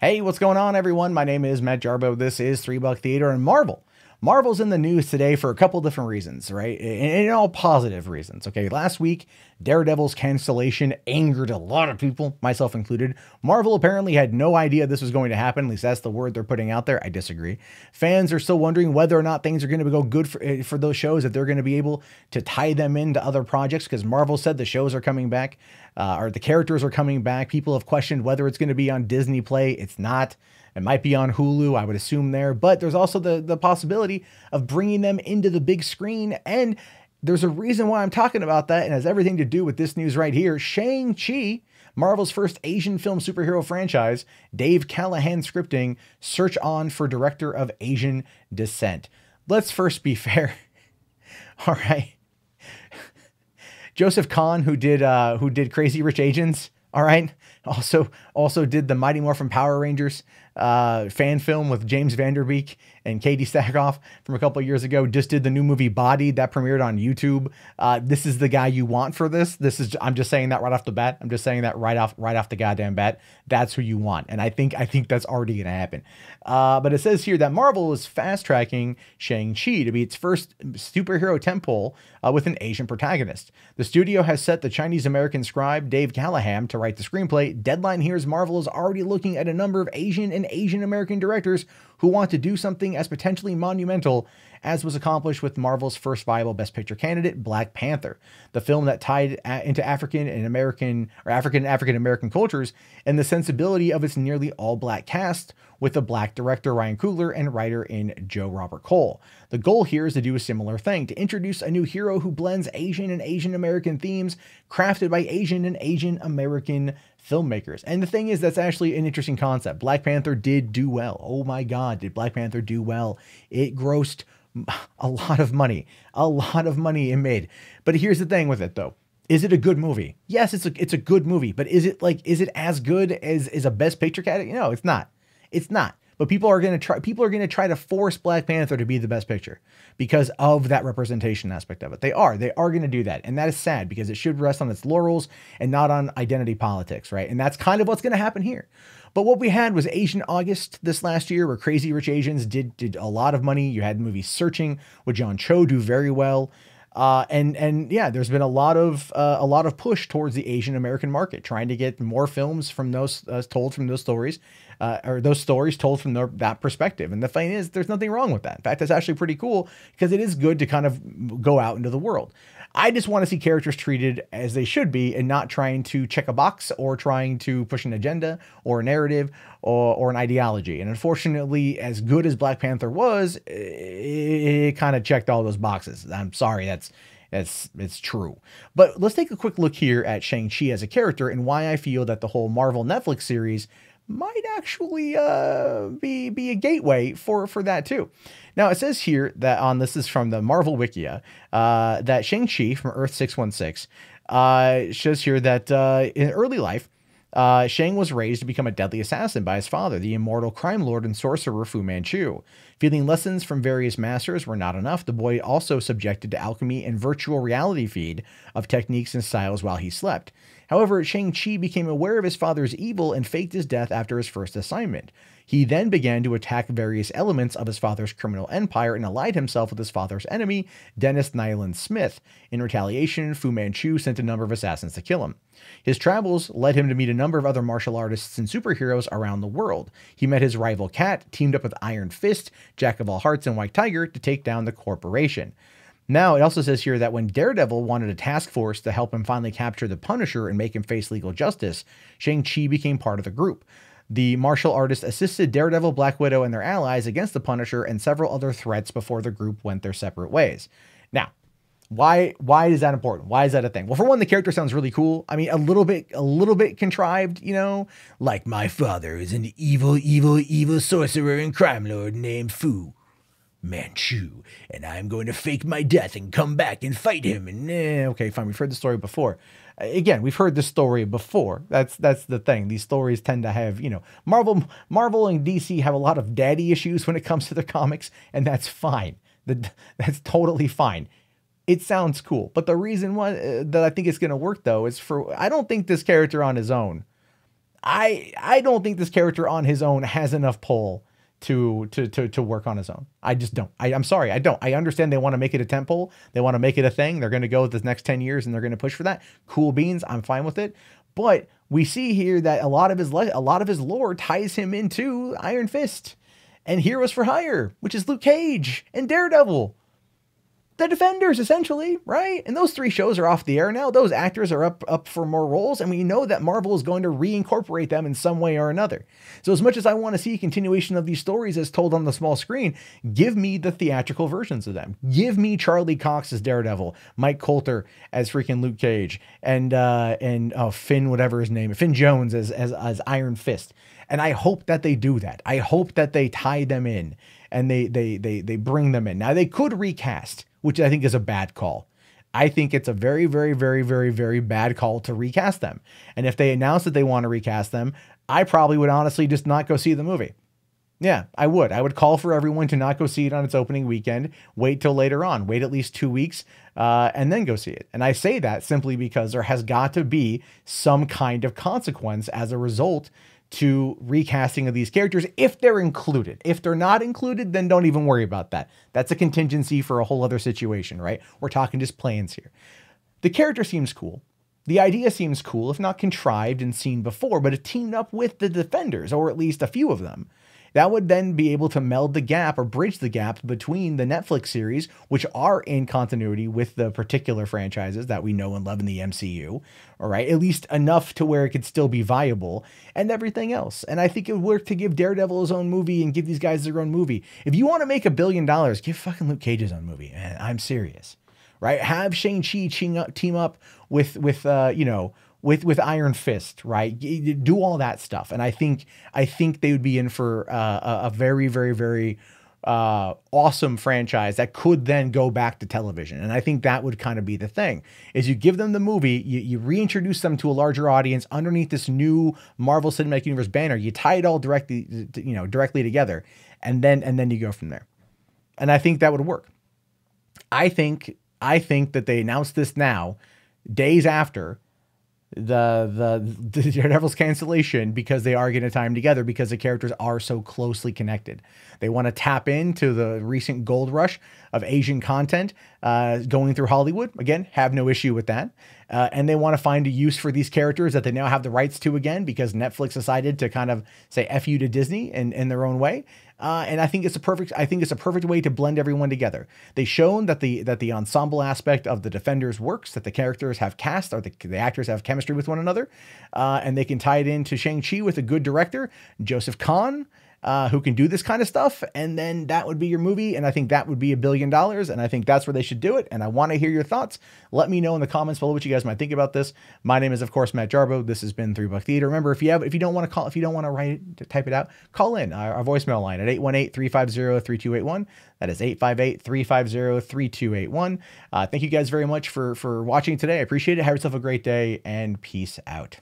Hey, what's going on, everyone? My name is Matt Jarbo. This is 3 Buck Theater and Marvel. Marvel's in the news today for a couple different reasons, right? And all positive reasons. Okay, last week, Daredevil's cancellation angered a lot of people, myself included. Marvel apparently had no idea this was going to happen. At least that's the word they're putting out there. I disagree. Fans are still wondering whether or not things are going to go good for those shows, if they're going to be able to tie them into other projects, because Marvel said the shows are coming back, or the characters are coming back. People have questioned whether it's going to be on Disney Play. It's not. It might be on Hulu, I would assume there, but there's also the possibility of bringing them into the big screen. And there's a reason why I'm talking about that, and it has everything to do with this news right here. Shang-Chi, Marvel's first Asian film superhero franchise, Dave Callahan scripting, search on for director of Asian descent. Let's first be fair. All right. Joseph Kahn, who did Crazy Rich Asians, all right, also did the Mighty Morphin Power Rangers fan film with James Vanderbeek and Katie Sackhoff from a couple of years ago. Just did the new movie Body that premiered on YouTube. This is the guy you want for this. I'm just saying that right off the bat. I'm just saying that right off the goddamn bat. That's who you want. And I think that's already going to happen. But it says here that Marvel is fast tracking Shang-Chi to be its first superhero tentpole with an Asian protagonist. The studio has set the Chinese-American scribe Dave Callahan to write the screenplay. Deadline here is Marvel is already looking at a number of Asian and Asian-American directors who want to do something as potentially monumental as was accomplished with Marvel's first viable Best Picture candidate, Black Panther, the film that tied into African and African American cultures and the sensibility of its nearly all-black cast with a black director, Ryan Coogler, and writer in Joe Robert Cole. The goal here is to do a similar thing, to introduce a new hero who blends Asian and Asian American themes crafted by Asian and Asian American filmmakers. And the thing is, that's actually an interesting concept. Black Panther did do well. Oh my God, did Black Panther do well? It grossed a lot of money it made. But here's the thing with it though. Is it a good movie? Yes, it's a good movie, but is it as good as a Best Picture category? No, it's not. It's not. But people are going to try to force Black Panther to be the Best Picture because of that representation aspect of it. They are going to do that. And that is sad because it should rest on its laurels and not on identity politics, right? And that's kind of what's going to happen here. But what we had was Asian August this last year, where Crazy Rich Asians did a lot of money. You had movies Searching with John Cho do very well. And yeah, there's been a lot of push towards the Asian American market, trying to get more films from those told from those stories, or those stories told from that perspective. And the thing is, there's nothing wrong with that. In fact, it's actually pretty cool because it is good to kind of go out into the world. I just want to see characters treated as they should be and not trying to check a box or trying to push an agenda or a narrative or an ideology. And unfortunately, as good as Black Panther was, it kind of checked all those boxes. I'm sorry, it's true. But let's take a quick look here at Shang-Chi as a character and why I feel that the whole Marvel Netflix series might actually be a gateway for that too. Now, it says here that this is from the Marvel Wikia, that Shang-Chi from Earth 616 shows here that in early life, Shang was raised to become a deadly assassin by his father, the immortal crime lord and sorcerer Fu Manchu. Feeling lessons from various masters were not enough, the boy also subjected to alchemy and virtual reality feed of techniques and styles while he slept. However, Shang-Chi became aware of his father's evil and faked his death after his first assignment. He then began to attack various elements of his father's criminal empire and allied himself with his father's enemy, Dennis Nyland Smith. In retaliation, Fu Manchu sent a number of assassins to kill him. His travels led him to meet a number of other martial artists and superheroes around the world. He met his rival Cat, teamed up with Iron Fist, Jack of All Hearts, and White Tiger to take down the corporation. Now, it also says here that when Daredevil wanted a task force to help him finally capture the Punisher and make him face legal justice, Shang-Chi became part of the group. The martial artist assisted Daredevil, Black Widow, and their allies against the Punisher and several other threats before the group went their separate ways. Now, why is that important? Why is that a thing? Well, for one, the character sounds really cool. I mean, a little bit contrived, you know, like my father is an evil sorcerer and crime lord named Fu Manchu, and I'm going to fake my death and come back and fight him. And okay, fine. We've heard the story before. Again, we've heard this story before. That's the thing. These stories tend to have, you know, Marvel and DC have a lot of daddy issues when it comes to their comics, and that's fine. That's totally fine. It sounds cool, but the reason why that I think it's going to work though is I don't think this character on his own, I don't think this character on his own has enough pull to work on his own. I just don't. I'm sorry, I don't. I understand they want to make it a tentpole. They want to make it a thing. They're going to go with this next 10 years and they're going to push for that. Cool beans. I'm fine with it. But we see here that a lot of his lore ties him into Iron Fist and Heroes for Hire, which is Luke Cage and Daredevil. The Defenders, essentially, right? And those 3 shows are off the air now. Those actors are up for more roles, and we know that Marvel is going to reincorporate them in some way or another. So as much as I want to see a continuation of these stories as told on the small screen, give me the theatrical versions of them. Give me Charlie Cox as Daredevil, Mike Coulter as freaking Luke Cage, and Finn, whatever his name, Finn Jones as Iron Fist. And I hope that they do that. I hope that they tie them in and they bring them in. Now they could recast, which I think is a bad call. I think it's a very, very, very, very, very bad call to recast them. And if they announce that they want to recast them, I probably would honestly just not go see the movie. Yeah, I would. I would call for everyone to not go see it on its opening weekend. Wait till later on. Wait at least 2 weeks and then go see it. And I say that simply because there has got to be some kind of consequence as a result to recasting of these characters if they're included. If they're not included, then don't even worry about that. That's a contingency for a whole other situation, right? We're talking just plans here. The character seems cool. The idea seems cool, if not contrived and seen before, but it teamed up with the Defenders, or at least a few of them. That would then be able to meld the gap or bridge the gap between the Netflix series, which are in continuity with the particular franchises that we know and love in the MCU, all right, at least enough to where it could still be viable, and everything else. And I think it would work to give Daredevil his own movie and give these guys their own movie. If you want to make $1 billion, give fucking Luke Cage his own movie, man. I'm serious, right? Have Shang-Chi team up with Iron Fist, right? Do all that stuff. And I think they would be in for a very, very, very awesome franchise that could then go back to television. And I think that would kind of be the thing, is you give them the movie, you reintroduce them to a larger audience underneath this new Marvel Cinematic Universe banner. You tie it all directly together, and then you go from there. And I think that would work. I think that they announced this now, days after the Daredevil's cancellation, because they are going to tie them together because the characters are so closely connected. They want to tap into the recent gold rush of Asian content going through Hollywood. Again, have no issue with that. And they want to find a use for these characters that they now have the rights to again, because Netflix decided to kind of say F you to Disney in their own way. And I think it's a perfect way to blend everyone together. They've shown that the ensemble aspect of the Defenders works, that the characters have cast, or the actors have chemistry with one another, and they can tie it into Shang-Chi with a good director, Joseph Kahn, who can do this kind of stuff, and then that would be your movie, and I think that would be $1 billion, and I think that's where they should do it, and I want to hear your thoughts. Let me know in the comments below what you guys might think about this. My name is, of course, Matt Jarbo. This has been $3 Theater. Remember, if you don't want to type it out, call in our voicemail line at 818-350-3281. That is 858-350-3281. Thank you guys very much for watching today. I appreciate it. Have yourself a great day, and peace out.